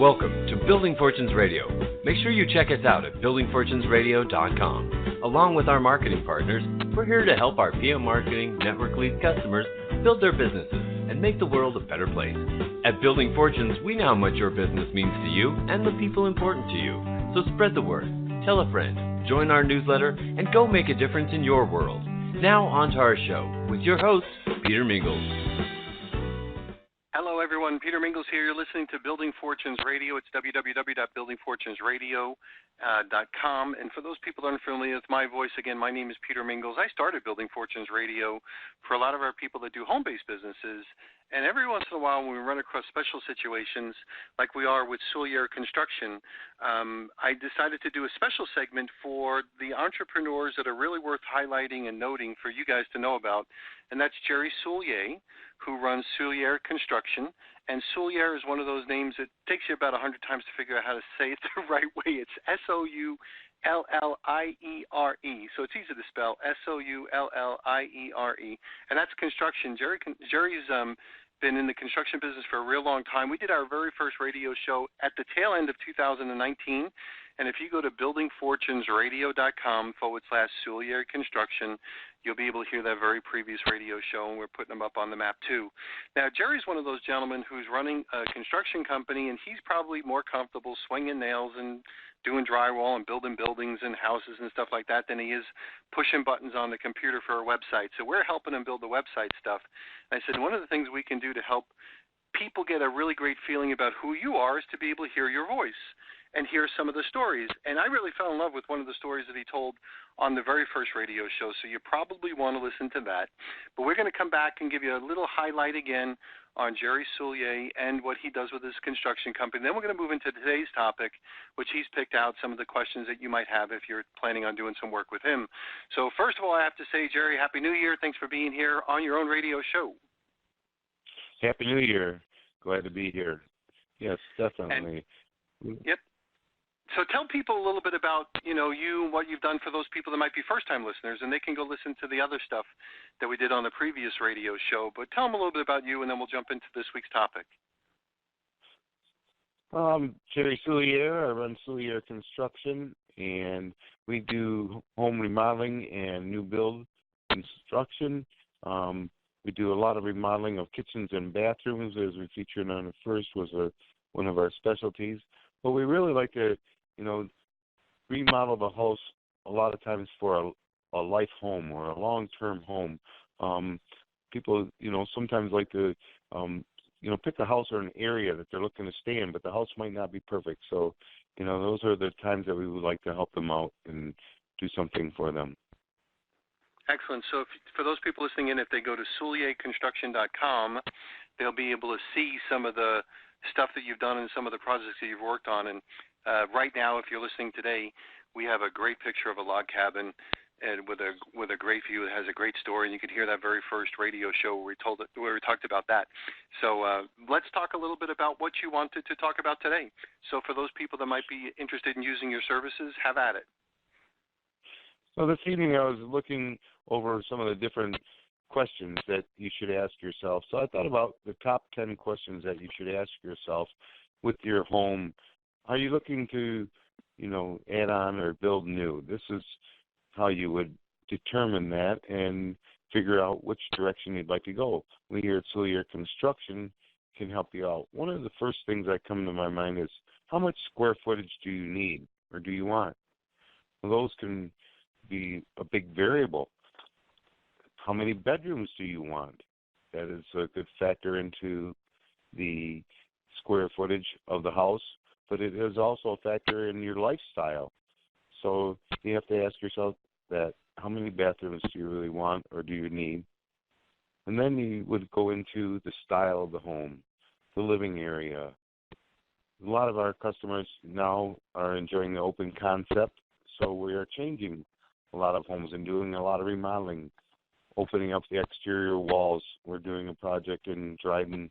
Welcome to Building Fortunes Radio. Make sure you check us out at buildingfortunesradio.com. Along with our marketing partners, we're here to help our PM Marketing Network Lead customers build their businesses and make the world a better place. At Building Fortunes, we know how much your business means to you and the people important to you. So spread the word, tell a friend, join our newsletter, and go make a difference in your world. Now on to our show with your host, Peter Mingils. Hello, everyone. Peter Mingils here. You're listening to Building Fortunes Radio. It's www.buildingfortunesradio.com. And for those people that aren't familiar with my voice, again, my name is Peter Mingils. I started Building Fortunes Radio for a lot of our people that do home-based businesses. And every once in a while, when we run across special situations like we are with Soulliere Construction, I decided to do a special segment for the entrepreneurs that are really worth highlighting and noting for you guys to know about. And that's Jerry Soulliere, who runs Soulliere Construction. And Soulliere is one of those names that takes you about 100 times to figure out how to say it the right way. It's Soulliere. So it's easy to spell, Soulliere. And that's construction. Jerry's been in the construction business for a real long time. We did our very first radio show at the tail end of 2019. And if you go to buildingfortunesradio.com/Soulliere Construction, you'll be able to hear that very previous radio show, and we're putting them up on the map too. Now, Jerry's one of those gentlemen who's running a construction company, and he's probably more comfortable swinging nails and doing drywall and building buildings and houses and stuff like that than he is pushing buttons on the computer for a website. So we're helping him build the website stuff. And I said, one of the things we can do to help people get a really great feeling about who you are is to be able to hear your voice and hear some of the stories. And I really fell in love with one of the stories that he told on the very first radio show, so you probably want to listen to that. But we're going to come back and give you a little highlight again on Jerry Soulliere and what he does with his construction company. Then we're going to move into today's topic, which he's picked out some of the questions that you might have if you're planning on doing some work with him. So first of all, I have to say, Jerry, Happy New Year. Thanks for being here on your own radio show. Happy New Year. Glad to be here. Yes, definitely. Yep. So tell people a little bit about, you and what you've done for those people that might be first-time listeners, and they can go listen to the other stuff that we did on the previous radio show. But tell them a little bit about you, and then we'll jump into this week's topic. Jerry Soulliere. I run Soulliere Construction, and we do home remodeling and new build construction. We do a lot of remodeling of kitchens and bathrooms, as we featured on the first, was one of our specialties. But we really like to, remodel the house a lot of times for a life home or a long-term home. People, sometimes like to, pick a house or an area that they're looking to stay in, but the house might not be perfect. So, those are the times that we would like to help them out and do something for them. Excellent. So for those people listening in, if they go to SoulliereConstruction.com, they'll be able to see some of the stuff that you've done and some of the projects that you've worked on. And right now, if you're listening today, we have a great picture of a log cabin and with a great view. It has a great story, and you can hear that very first radio show where we talked about that. So let's talk a little bit about what you wanted to talk about today. So for those people that might be interested in using your services, have at it. So this evening I was looking over some of the different questions that you should ask yourself. So I thought about the top 10 questions that you should ask yourself with your home. Are you looking to, add on or build new? This is how you would determine that and figure out which direction you'd like to go. We here at Soulliere Construction can help you out. One of the first things that come to my mind is, how much square footage do you need or do you want? Well, those can be a big variable. How many bedrooms do you want? That is a good factor into the square footage of the house, but it is also a factor in your lifestyle. So you have to ask yourself that, how many bathrooms do you really want or do you need? And then you would go into the style of the home, the living area. A lot of our customers now are enjoying the open concept, so we are changing a lot of homes and doing a lot of remodeling, opening up the exterior walls. We're doing a project in Dryden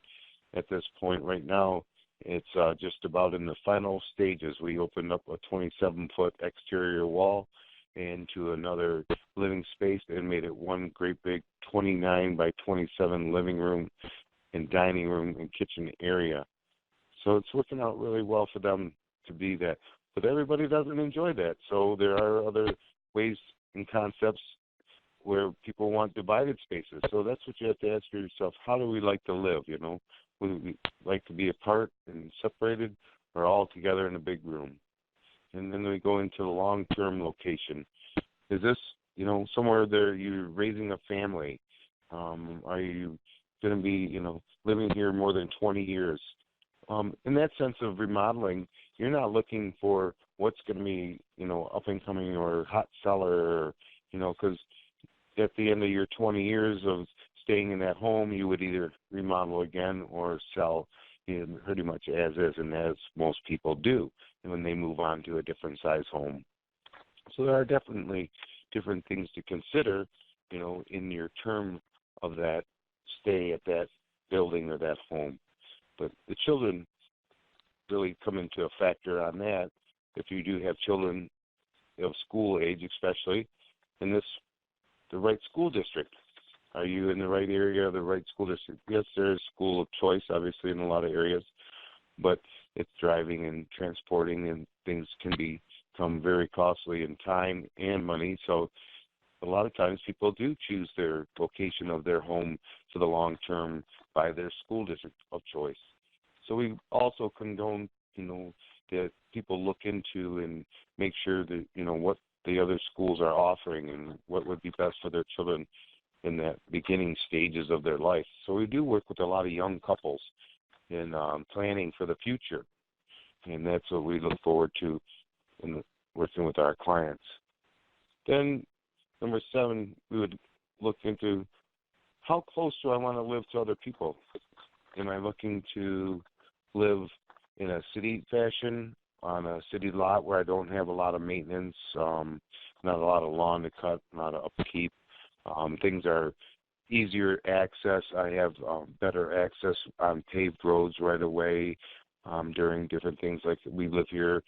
at this point right now. It's just about in the final stages. We opened up a 27-foot exterior wall into another living space and made it one great big 29 by 27 living room and dining room and kitchen area. So it's working out really well for them to be that. But everybody doesn't enjoy that. So there are other ways and concepts where people want divided spaces. So that's what you have to ask yourself. How do we like to live, you know? Would we like to be apart and separated or all together in a big room? And then we go into the long-term location. Is this, you know, somewhere there you're raising a family? Are you going to be, you know, living here more than 20 years? In that sense of remodeling, you're not looking for what's going to be, you know, up and coming or hot seller, or, you know, because at the end of your 20 years of staying in that home, you would either remodel again or sell, you know, pretty much as is, and as most people do when they move on to a different size home. So there are definitely different things to consider, you know, in your term of that stay at that building or that home. But the children really come into a factor on that. If you do have children of school age, especially, and the right school district. Are you in the right area, the right school district? Yes, there's school of choice, obviously, in a lot of areas, but it's driving and transporting, and things can become very costly in time and money. So a lot of times people do choose their location of their home for the long term by their school district of choice. So we also condone, you know, that people look into and make sure that, you know, what the other schools are offering and what would be best for their children in that beginning stages of their life. So we do work with a lot of young couples in planning for the future, and that's what we look forward to in working with our clients. Then number 7, we would look into how close do I want to live to other people? Am I looking to live in a city fashion on a city lot where I don't have a lot of maintenance, not a lot of lawn to cut, not a upkeep? Things are easier access. I have better access on paved roads right away during different things. Like we live here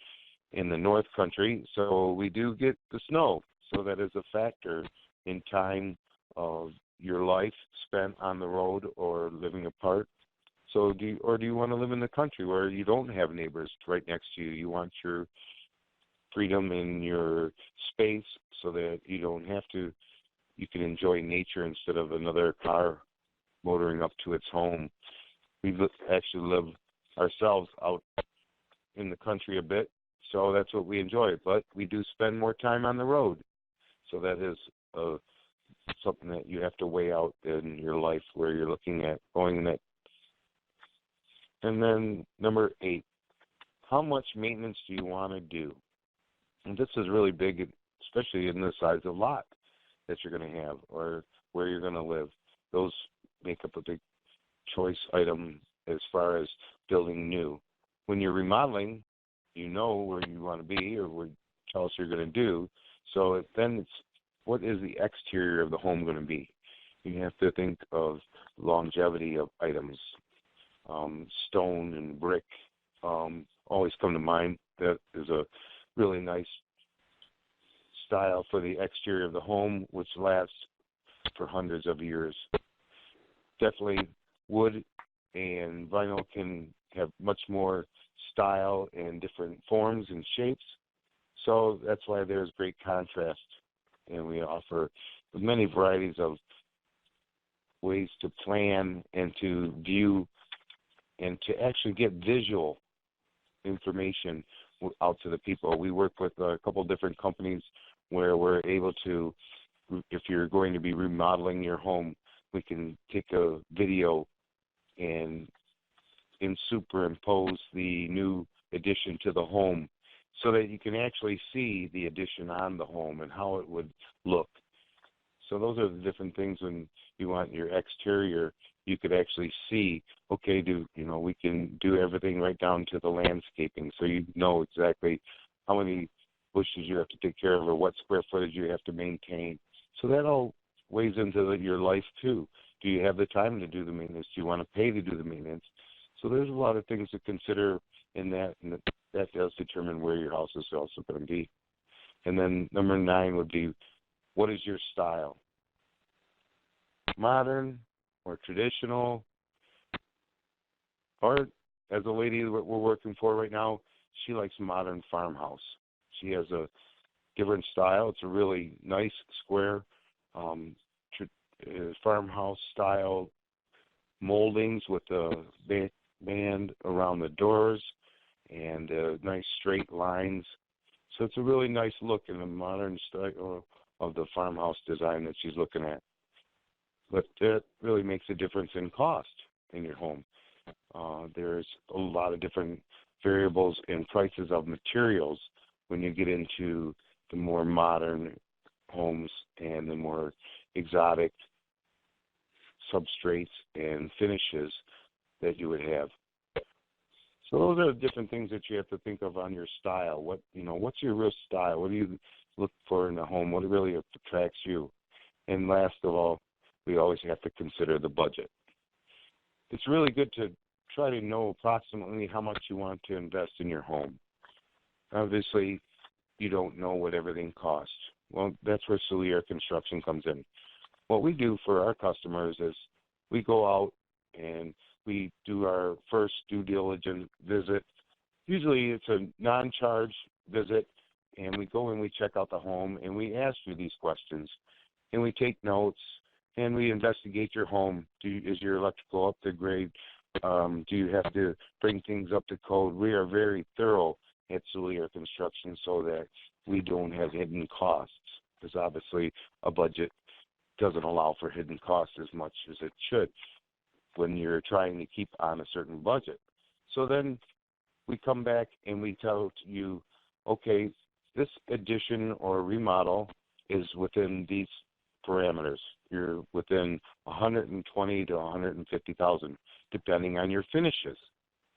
in the North Country, so we do get the snow. So that is a factor in time of your life spent on the road or living apart. So do you want to live in the country where you don't have neighbors right next to you? You want your freedom in your space so that you don't have to, you can enjoy nature instead of another car motoring up to its home. We actually live ourselves out in the country a bit, so that's what we enjoy. But we do spend more time on the road. So that is something that you have to weigh out in your life where you're looking at going in that. And then number 8, how much maintenance do you want to do? And this is really big, especially in the size of lot that you're going to have or where you're going to live. Those make up a big choice item as far as building new. When you're remodeling, you know where you want to be or what else you're going to do. So then it's, what is the exterior of the home going to be? You have to think of longevity of items. Stone and brick always come to mind. That is a really nice style for the exterior of the home, which lasts for hundreds of years. Definitely wood and vinyl can have much more style and different forms and shapes. So that's why there's great contrast. And we offer many varieties of ways to plan and to view and to actually get visual information out to the people. We work with a couple of different companies where we're able to, if you're going to be remodeling your home, we can take a video and superimpose the new addition to the home so that you can actually see the addition on the home and how it would look. So those are the different things when you want your exterior. You could actually see, okay, we can do everything right down to the landscaping, so you know exactly how many bushes you have to take care of or what square footage you have to maintain. So that all weighs into your life too. Do you have the time to do the maintenance? Do you want to pay to do the maintenance? So there's a lot of things to consider in that, and that does determine where your house is also going to be. And then number 9 would be, what is your style? Modern or traditional, or as a lady that we're working for right now, she likes modern farmhouse. She has a different style. It's a really nice square farmhouse style moldings with a band around the doors and nice straight lines. So it's a really nice look in the modern style of the farmhouse design that she's looking at. But that really makes a difference in cost in your home. There's a lot of different variables in prices of materials when you get into the more modern homes and the more exotic substrates and finishes that you would have. So those are the different things that you have to think of on your style. What's your real style? What do you look for in a home? What really attracts you? And last of all, we always have to consider the budget. It's really good to try to know approximately how much you want to invest in your home. Obviously, you don't know what everything costs. Well, that's where Soulliere Construction comes in. What we do for our customers is we go out and we do our first due diligence visit. Usually it's a non-charge visit, and we go and we check out the home, and we ask you these questions, and we take notes, and we investigate your home. Is your electrical up to grade? Do you have to bring things up to code? We are very thorough at Soulliere Construction so that we don't have hidden costs, because obviously a budget doesn't allow for hidden costs as much as it should when you're trying to keep on a certain budget. So then we come back and we tell you, okay, this addition or remodel is within these parameters. You're within 120 to 150,000, depending on your finishes.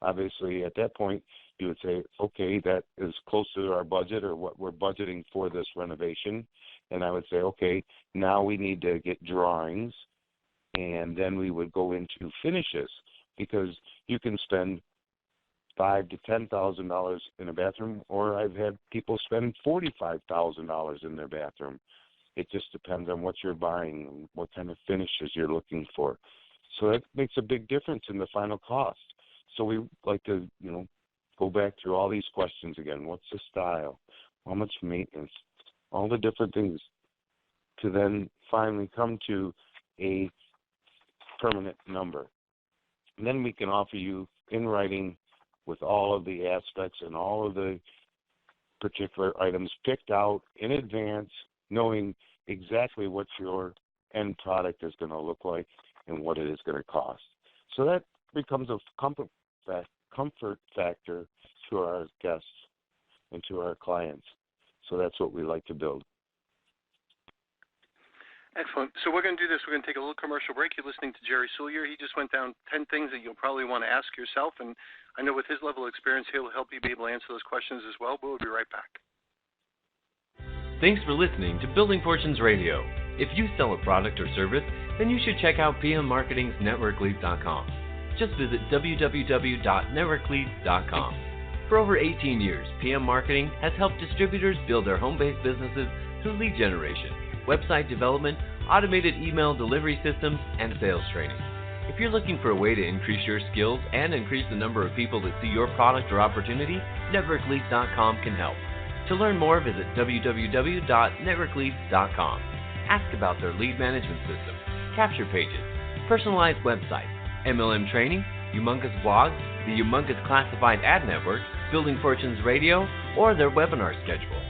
Obviously, at that point, you would say, okay, that is close to our budget or what we're budgeting for this renovation. And I would say, okay, now we need to get drawings, and then we would go into finishes, because you can spend $5,000 to $10,000 in a bathroom, or I've had people spend $45,000 in their bathroom. It just depends on what you're buying and what kind of finishes you're looking for. So that makes a big difference in the final cost. So we like to, go back through all these questions again. What's the style? How much maintenance? All the different things to then finally come to a permanent number. And then we can offer you in writing with all of the aspects and all of the particular items picked out in advance, knowing exactly what your end product is going to look like and what it is going to cost. So that becomes a comfort factor to our guests and to our clients. So that's what we like to build. Excellent. So we're going to do this. We're going to take a little commercial break. You're listening to Jerry Soulliere. He just went down 10 things that you'll probably want to ask yourself, and I know with his level of experience, he'll help you be able to answer those questions as well, but we'll be right back. Thanks for listening to Building Fortunes Radio. If you sell a product or service, then you should check out PMMarketing's NetworkLeads.com. Just visit www.networkleads.com. For over 18 years, PM Marketing has helped distributors build their home-based businesses through lead generation, website development, automated email delivery systems, and sales training. If you're looking for a way to increase your skills and increase the number of people that see your product or opportunity, NetworkLeads.com can help. To learn more, visit www.networkleads.com. Ask about their lead management system, capture pages, personalized websites, MLM training, humongous blogs, the humongous classified ad network, Building Fortunes Radio, or their webinar schedule.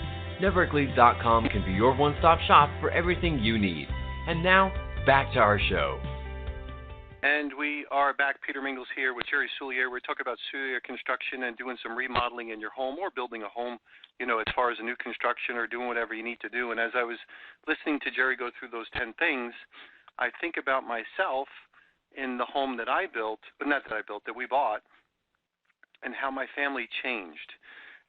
NetworkLeads.com can be your one-stop shop for everything you need. And now, back to our show. And we are back. Peter Mingils here with Jerry Soulliere. We're talking about Soulliere Construction and doing some remodeling in your home or building a home, as far as a new construction or doing whatever you need to do. And as I was listening to Jerry go through those 10 things, I think about myself in the home that I built, that we bought, and how my family changed.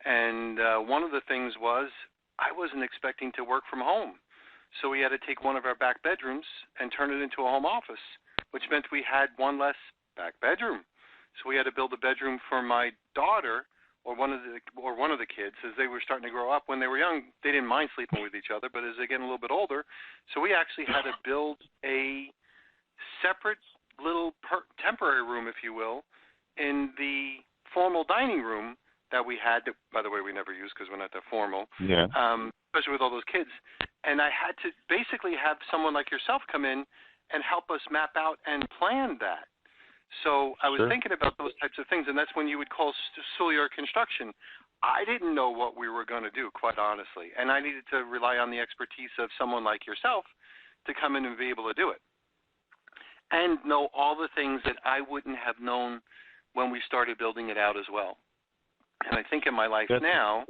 And one of the things was I wasn't expecting to work from home. So we had to take one of our back bedrooms and turn it into a home office, which meant we had one less back bedroom. So we had to build a bedroom for my daughter or one of the kids as they were starting to grow up. When they were young, they didn't mind sleeping with each other, but as they get a little bit older, so we actually had to build a separate little temporary room, if you will, in the formal dining room that we had, that, by the way, we never used because we're not that formal, especially with all those kids. And I had to basically have someone like yourself come in and help us map out and plan that. So I was thinking about those types of things, and that's when you would call Soulliere Construction. I didn't know what we were going to do, quite honestly, and I needed to rely on the expertise of someone like yourself to come in and be able to do it and know all the things that I wouldn't have known when we started building it out as well. And I think in my life now,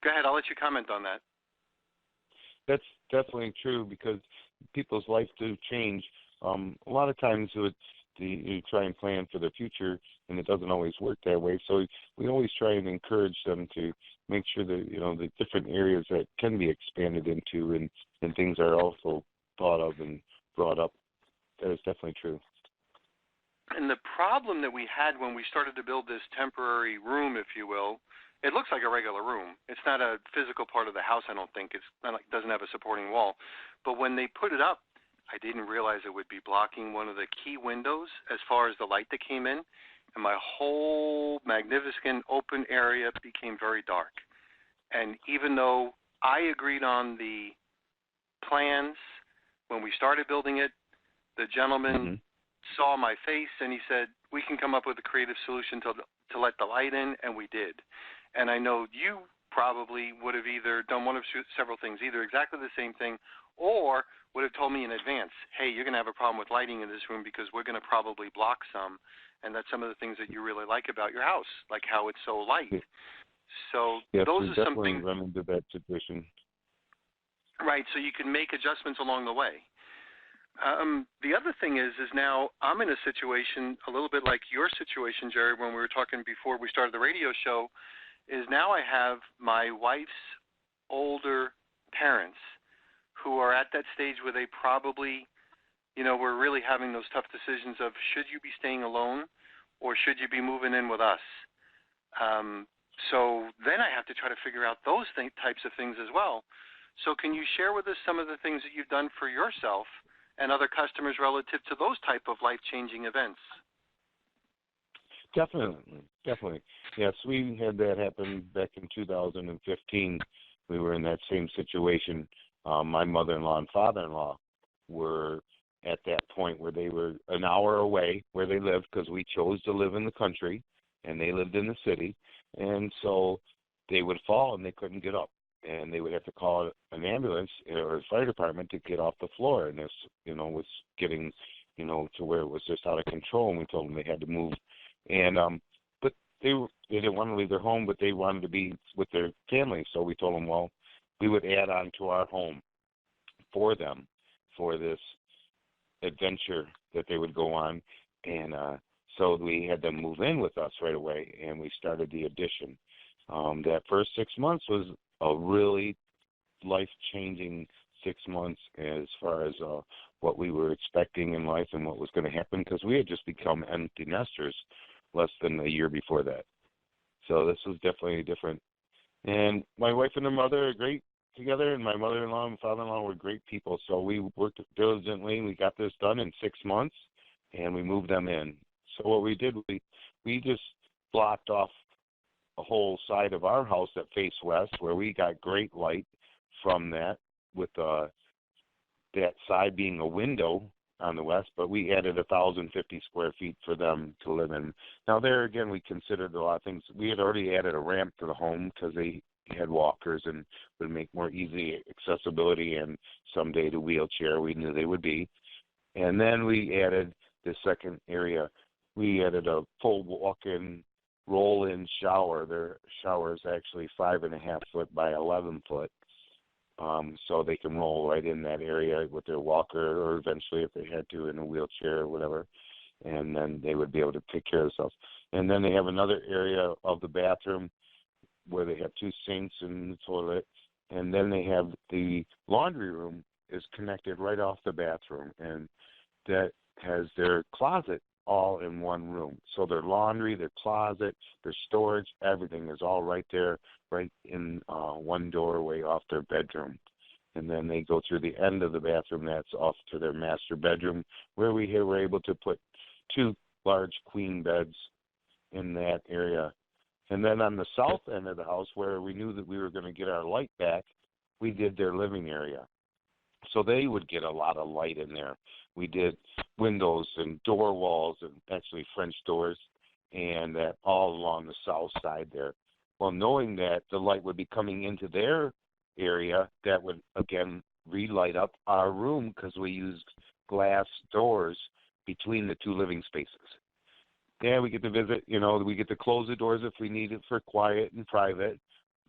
go ahead, I'll let you comment on that. That's definitely true because people's life do change. A lot of times you try and plan for the future, and it doesn't always work that way. So we always try and encourage them to make sure that, the different areas that can be expanded into and things are also thought of and brought up. That is definitely true. And the problem that we had when we started to build this temporary room, if you will, it looks like a regular room. It's not a physical part of the house, I don't think. It doesn't have a supporting wall. But when they put it up, I didn't realize it would be blocking one of the key windows as far as the light that came in, and my whole magnificent open area became very dark. And even though I agreed on the plans when we started building it, the gentleman saw my face and he said, we can come up with a creative solution to let the light in, and we did. And I know you probably would have either done one of several things, either exactly the same thing or would have told me in advance, hey, you're going to have a problem with lighting in this room because we're going to probably block some, and that's some of the things that you really like about your house, like how it's so light. So those are some things. Definitely run into that situation. Right, so you can make adjustments along the way. The other thing is now I'm in a situation a little bit like your situation, Jerry, when we were talking before we started the radio show, is now I have my wife's older parents who are at that stage where they probably, were really having those tough decisions of should you be staying alone or should you be moving in with us? So then I have to try to figure out those types of things as well. So can you share with us some of the things that you've done for yourself and other customers relative to those type of life-changing events? Definitely. Yes, we had that happen back in 2015. We were in that same situation. My mother-in-law and father-in-law were at that point where they were an hour away where they lived because we chose to live in the country and they lived in the city. And so they would fall and they couldn't get up. And they would have to call an ambulance or a fire department to get off the floor. And this, was getting, to where it was just out of control. And we told them they had to move. And but they didn't want to leave their home, but they wanted to be with their family. So we told them, well, we would add on to our home for them for this adventure that they would go on. And so we had them move in with us right away, and we started the addition. That first 6 months was a really life-changing 6 months as far as what we were expecting in life and what was going to happen, because we had just become empty nesters less than a year before that. So this was definitely different. And my wife and her mother are great together, and my mother-in-law and father-in-law were great people. So we worked diligently. We got this done in 6 months, and we moved them in. So what we did, we just blocked off a whole side of our house that faced west, where we got great light from that, with that side being a window on the west, but we added 1,050 square feet for them to live in. Now there again, we considered a lot of things. We had already added a ramp to the home because they had walkers and would make more easy accessibility, and someday the wheelchair we knew they would be. And then we added the second area. We added a full walk-in roll-in shower. Their shower is actually 5.5 foot by 11 foot. So they can roll right in that area with their walker, or eventually if they had to in a wheelchair or whatever, and then they would be able to take care of themselves. And then they have another area of the bathroom where they have 2 sinks and the toilet, and then they have the laundry room is connected right off the bathroom, and that has their closet all in one room. So their laundry, their closet, their storage, everything is all right there, right in one doorway off their bedroom. And then they go through the end of the bathroom that's off to their master bedroom, where we were able to put 2 large queen beds in that area. And then on the south end of the house, where we knew that we were going to get our light back, we did their living area. So they would get a lot of light in there. We did windows and door walls and actually French doors, and that all along the south side there. Well, knowing that the light would be coming into their area, that would, again, relight up our room because we used glass doors between the two living spaces. Yeah, we get to visit, we get to close the doors if we need it for quiet and private,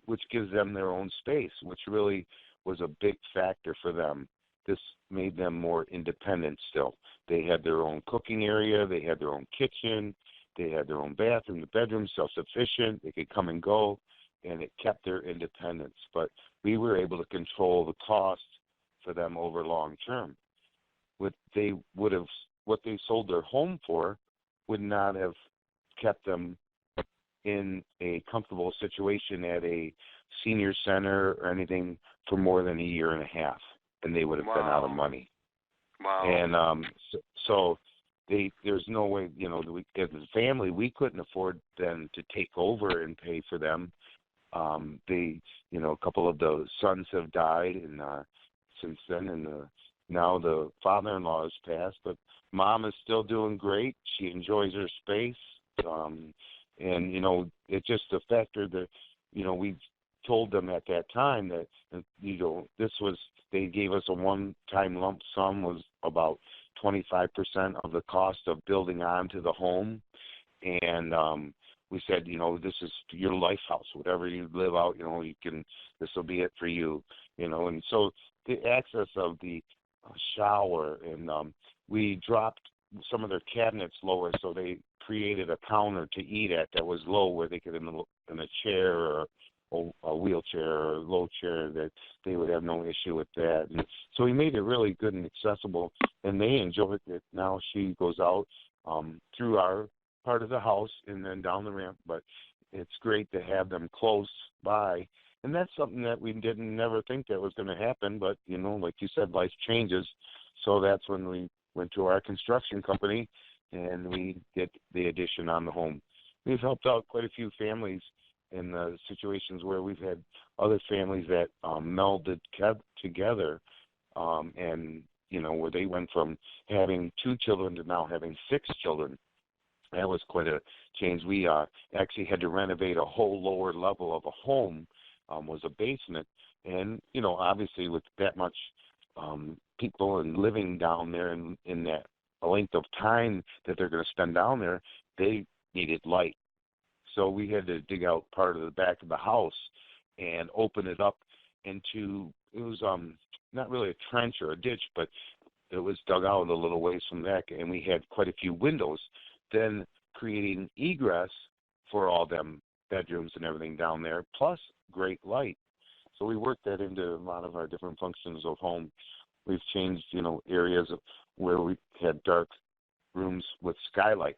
which gives them their own space, which really was a big factor for them. This made them more independent still. They had their own cooking area, they had their own kitchen, they had their own bathroom, the bedroom, self-sufficient, they could come and go, and it kept their independence. But we were able to control the cost for them over long term. What they sold their home for would not have kept them in a comfortable situation at a senior center or anything for more than a year and a half, and they would have been out of money. Wow. And so there's no way, as a family, we couldn't afford them to take over and pay for them. A couple of the sons have died, and since then, and now the father-in-law has passed, but Mom is still doing great. She enjoys her space. And, it's just a factor that, we told them at that time that, they gave us a one-time lump sum was about 25% of the cost of building onto the home. And we said, this is your life house. Whatever you live out, this will be it for you, And so the access of the shower, and we dropped some of their cabinets lower, so they created a counter to eat at that was low, where they could in a chair or a wheelchair or a low chair, that they would have no issue with that. And so we made it really good and accessible, and they enjoyed it. Now she goes out through our part of the house and then down the ramp, but it's great to have them close by. And that's something that we didn't never think that was going to happen, but, like you said, life changes. So that's when we went to our construction company and we did the addition on the home. We've helped out quite a few families in the situations where we've had other families that melded together, and, where they went from having 2 children to now having 6 children. That was quite a change. We actually had to renovate a whole lower level of a home, was a basement. And, obviously with that much people and living down there in that length of time that they're going to spend down there, they needed light. So we had to dig out part of the back of the house and open it up into, it was not really a trench or a ditch, but it was dug out a little ways from that, and we had quite a few windows, then creating egress for all them bedrooms and everything down there, plus great light. So we worked that into a lot of our different functions of home. We've changed, areas where we had dark rooms with skylights.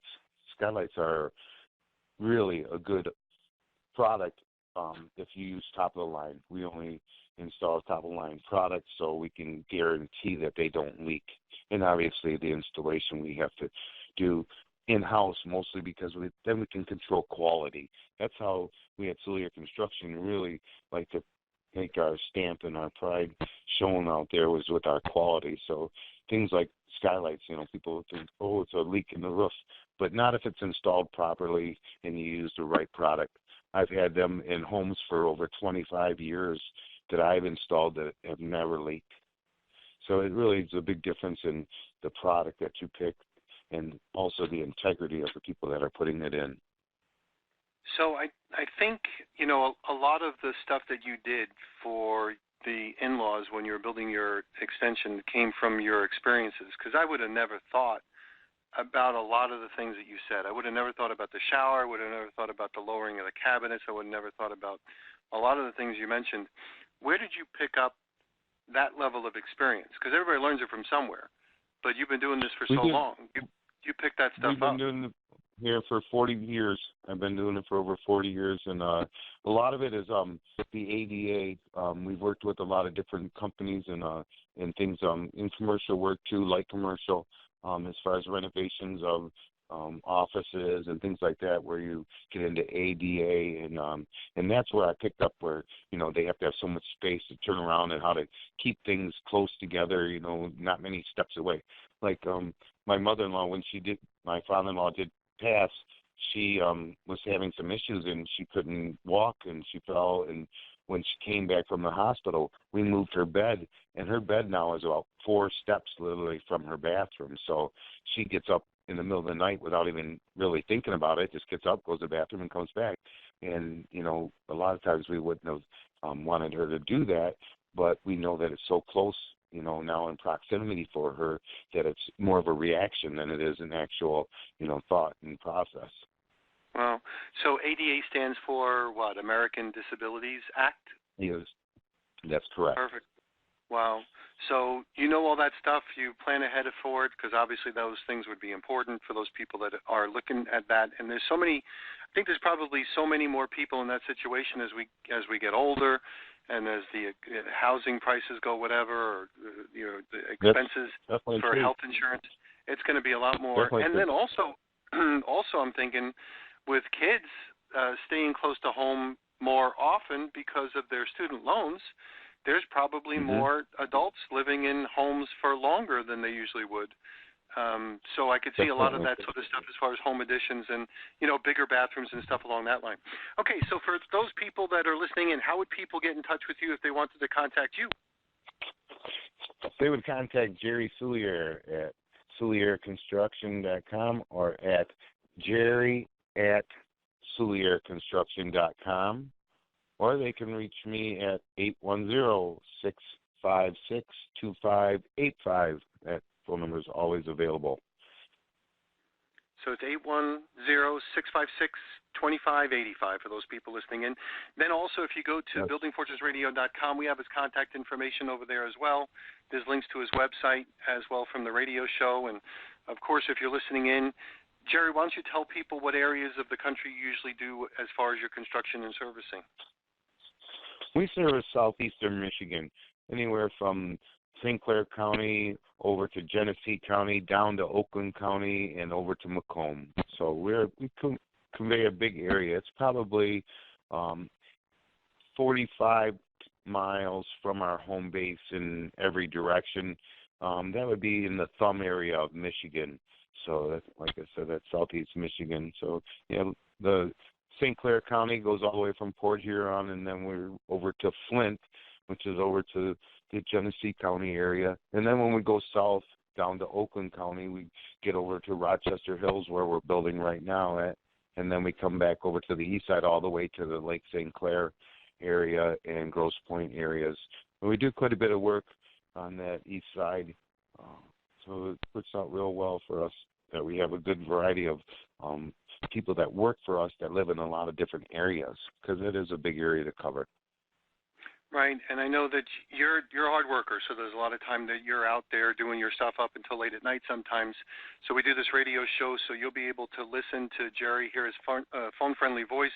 Skylights are really a good product if you use top of the line. We only install top of the line products so we can guarantee that they don't leak. And obviously the installation we have to do in-house, mostly because then we can control quality. That's how we at Soulliere Construction really like to make our stamp and our pride shown out there was with our quality. So things like skylights, people think, oh, it's a leak in the roof, but not if it's installed properly and you use the right product. I've had them in homes for over 25 years that I've installed that have never leaked. So it really is a big difference in the product that you pick and also the integrity of the people that are putting it in. So I think, a lot of the stuff that you did for the in-laws when you were building your extension came from your experiences, because I would have never thought about a lot of the things that you said. I would have never thought about the shower. I would have never thought about the lowering of the cabinets. I would have never thought about a lot of the things you mentioned. Where did you pick up that level of experience? Because everybody learns it from somewhere, but you've been doing this for so long. You picked that stuff up. We've been doing it here for 40 years. I've been doing it for over 40 years, and a lot of it is the ADA. We've worked with a lot of different companies and things in commercial work too, light commercial, as far as renovations of offices and things like that, where you get into ADA, and that's where I picked up where they have to have so much space to turn around and how to keep things close together. Not many steps away. Like my mother-in-law, when my father-in-law did pass, she was having some issues and she couldn't walk and she fell, and when she came back from the hospital, we moved her bed, and her bed now is about 4 steps literally from her bathroom. So she gets up in the middle of the night without even really thinking about it, just gets up, goes to the bathroom, and comes back. And, a lot of times we wouldn't have wanted her to do that, but we know that it's so close, now in proximity for her, that it's more of a reaction than it is an actual, thought and process. Well, so ADA stands for what? American Disabilities Act? Yes, that's correct. Perfect. Wow. So you know all that stuff. You plan ahead for it, because obviously those things would be important for those people that are looking at that. And there's so many. I think there's probably so many more people in that situation as we get older, and as the housing prices go whatever, or the expenses for true. Health insurance. It's going to be a lot more. Definitely and true. then also I'm thinking, with kids staying close to home more often because of their student loans, there's probably more adults living in homes for longer than they usually would. So I could see a lot of that sort of stuff as far as home additions and, bigger bathrooms and stuff along that line. Okay, so for those people that are listening in, how would people get in touch with you if they wanted to contact you? They would contact Jerry Soulliere at SoulliereConstruction.com or at Jerry@SoulliereConstruction.com, or they can reach me at 810-656-2585. That phone number is always available. So it's 810-656-2585 for those people listening in. Then also, if you go to buildingfortunesradio.com, we have his contact information over there as well. There's links to his website as well from the radio show. And, of course, if you're listening in, Jerry, why don't you tell people what areas of the country you usually do as far as your construction and servicing? We service southeastern Michigan, anywhere from St. Clair County over to Genesee County, down to Oakland County, and over to Macomb. So we convey a big area. It's probably 45 miles from our home base in every direction. That would be in the thumb area of Michigan. So, that's, like I said, that's southeast Michigan. So, the St. Clair County goes all the way from Port Huron, and then we're over to Flint, which is over to the Genesee County area. And then when we go south down to Oakland County, we get over to Rochester Hills, where we're building right now at. And then we come back over to the east side all the way to the Lake St. Clair area and Grosse Pointe areas. And we do quite a bit of work on that east side. So it works out real well for us that we have a good variety of people that work for us that live in a lot of different areas, because it is a big area to cover. Right, and I know that you're a hard worker, so there's a lot of time that you're out there doing your stuff up until late at night sometimes. So we do this radio show, so you'll be able to listen to Jerry, hear his phone-friendly voice,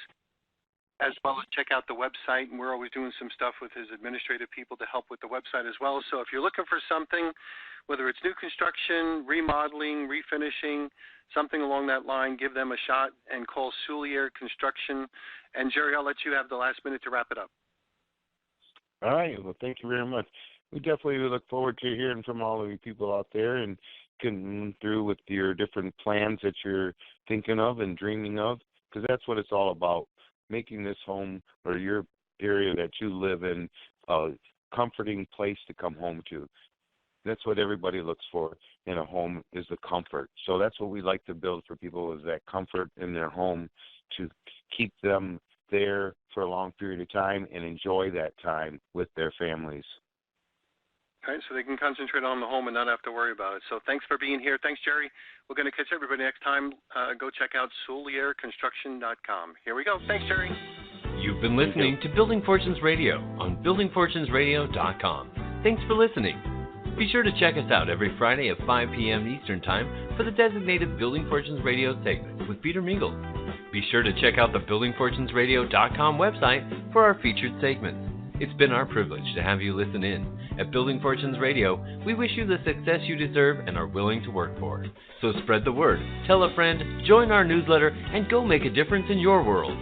as well as check out the website. And we're always doing some stuff with his administrative people to help with the website as well. So if you're looking for something, whether it's new construction, remodeling, refinishing, something along that line, give them a shot and call Soulliere Construction. And Jerry, I'll let you have the last minute to wrap it up. All right. Well, thank you very much. We definitely look forward to hearing from all of you people out there and getting through with your different plans that you're thinking of and dreaming of, because that's what it's all about, making this home or your area that you live in a comforting place to come home to. That's what everybody looks for in a home, is the comfort. So that's what we like to build for people, is that comfort in their home, to keep them there for a long period of time and enjoy that time with their families. All right, so they can concentrate on the home and not have to worry about it. So thanks for being here. Thanks, Jerry. We're going to catch everybody next time. Go check out SoulliereConstruction.com. Here we go. Thanks, Jerry. You've been listening to Building Fortunes Radio on BuildingFortunesRadio.com. Thanks for listening. Be sure to check us out every Friday at 5 p.m. Eastern Time for the designated Building Fortunes Radio segment with Peter Mingils. Be sure to check out the BuildingFortunesRadio.com website for our featured segments. It's been our privilege to have you listen in. At Building Fortunes Radio, we wish you the success you deserve and are willing to work for. So spread the word, tell a friend, join our newsletter, and go make a difference in your world.